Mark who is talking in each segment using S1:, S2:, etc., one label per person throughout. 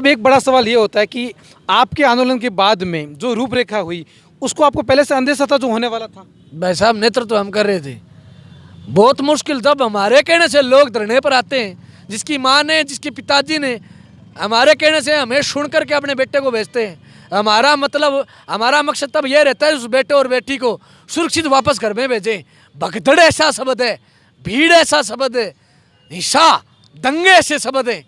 S1: अब एक बड़ा सवाल ये होता है कि आपके आंदोलन के बाद में जो रूपरेखा हुई उसको आपको पहले से अंदेशा था जो होने वाला था?
S2: भाई साहब नेतृत्व तो हम कर रहे थे। बहुत मुश्किल जब हमारे कहने से लोग धरने पर आते हैं, जिसकी माँ ने जिसके पिताजी ने हमारे कहने से हमें सुन करके अपने बेटे को भेजते हैं। हमारा मतलब हमारा मकसद तब यह रहता है उस बेटे और बेटी को सुरक्षित वापस घर में भेजें। भगदड़ ऐसा शब्द है, भीड़ ऐसा शब्द है, हिंसा दंगे ऐसे शब्द हैं।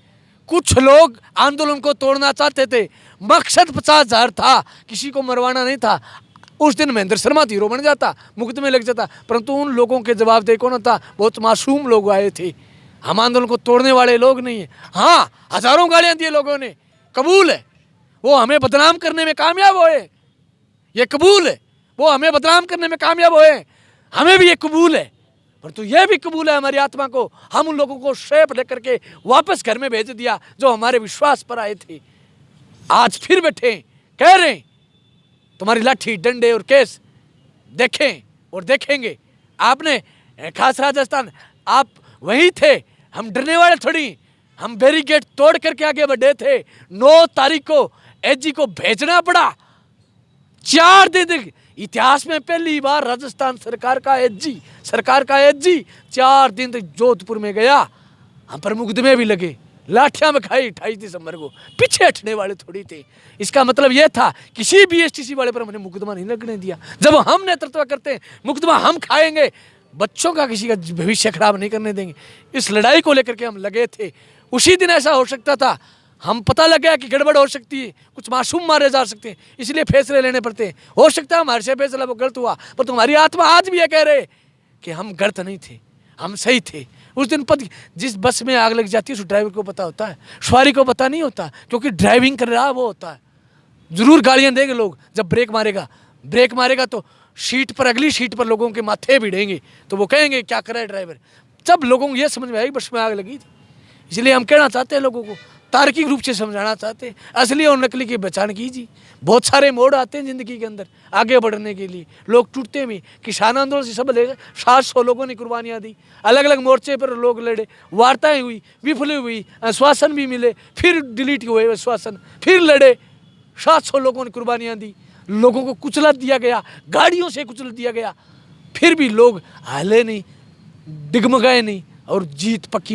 S2: कुछ लोग आंदोलन को तोड़ना चाहते थे, मकसद 50,000 था, किसी को मरवाना नहीं था। उस दिन महेंद्र शर्मा हीरो बन जाता, मुकदमे लग जाता, परंतु उन लोगों के जवाबदेही कौन था? बहुत मासूम लोग आए थे। हम आंदोलन को तोड़ने वाले लोग नहीं है। हाँ, हजारों गालियां दी लोगों ने, कबूल है। वो हमें बदनाम करने में कामयाब हुए, ये कबूल है। वो हमें बदनाम करने में कामयाब हुए, हमें भी ये कबूल है। परंतु यह भी कबूल है हमारी आत्मा को, हम उन लोगों को शेप लेकर के वापस घर में भेज दिया जो हमारे विश्वास पर आए थे। आज फिर बैठे कह रहे हैं तुम्हारी लाठी डंडे और केस देखें और देखेंगे। आपने खास राजस्थान आप वहीं थे, हम डरने वाले थोड़ी, हम बैरिकेड तोड़ करके आगे बढ़े थे। 9 तारीख को एजी को भेजना पड़ा। 4 दिन इतिहास में पहली बार राजस्थान सरकार का एजी 4 दिन तक जोधपुर में गया। हम पर मुकदमे भी लगे, लाठियां में खाई 28 दिसंबर को। पीछे हटने वाले थोड़ी थे। इसका मतलब यह था किसी भी एसटीसी वाले पर हमने मुकदमा नहीं लगने दिया। जब हम नेतृत्व करते हैं मुकदमा हम खाएंगे, बच्चों का किसी का भविष्य खराब नहीं करने देंगे। इस लड़ाई को लेकर के हम लगे थे। उसी दिन ऐसा हो सकता था, हम पता लग गया कि गड़बड़ हो सकती है, कुछ मासूम मारे जा सकते हैं, इसलिए फैसले लेने पड़ते हैं। हो सकता है हमारे से फैसला वो गलत हुआ, पर तुम्हारी आत्मा आज भी ये कह रहे कि हम गलत नहीं थे, हम सही थे। उस दिन जिस बस में आग लग जाती है उस ड्राइवर को पता होता है, सवारी को पता नहीं होता, क्योंकि ड्राइविंग कर रहा वो होता है। जरूर गालियां देंगे लोग जब ब्रेक मारेगा तो सीट पर, अगली सीट पर लोगों के माथे भिड़ेंगे, तो वो कहेंगे क्या कर रहा है ड्राइवर। जब लोगों को ये समझ में आएगी बस में आग लगी थी। इसलिए हम कहना चाहते हैं, लोगों को तार्किक रूप से समझाना चाहते हैं, असली और नकली की पहचान कीजिए। बहुत सारे मोड़ आते हैं ज़िंदगी के अंदर आगे बढ़ने के लिए, लोग टूटते भी। किसान आंदोलन से सब ले 700 लोगों ने कुर्बानियाँ दी, अलग अलग मोर्चे पर लोग लड़े, वार्ताएं हुई, विफल हुई, आश्वासन भी मिले, फिर डिलीट हुए आश्वासन, फिर लड़े। 700 लोगों ने कुर्बानियाँ दी, लोगों को कुचला दिया गया, गाड़ियों से कुचल दिया गया, फिर भी लोग हिले नहीं, डिगमगाए नहीं और जीत पक्की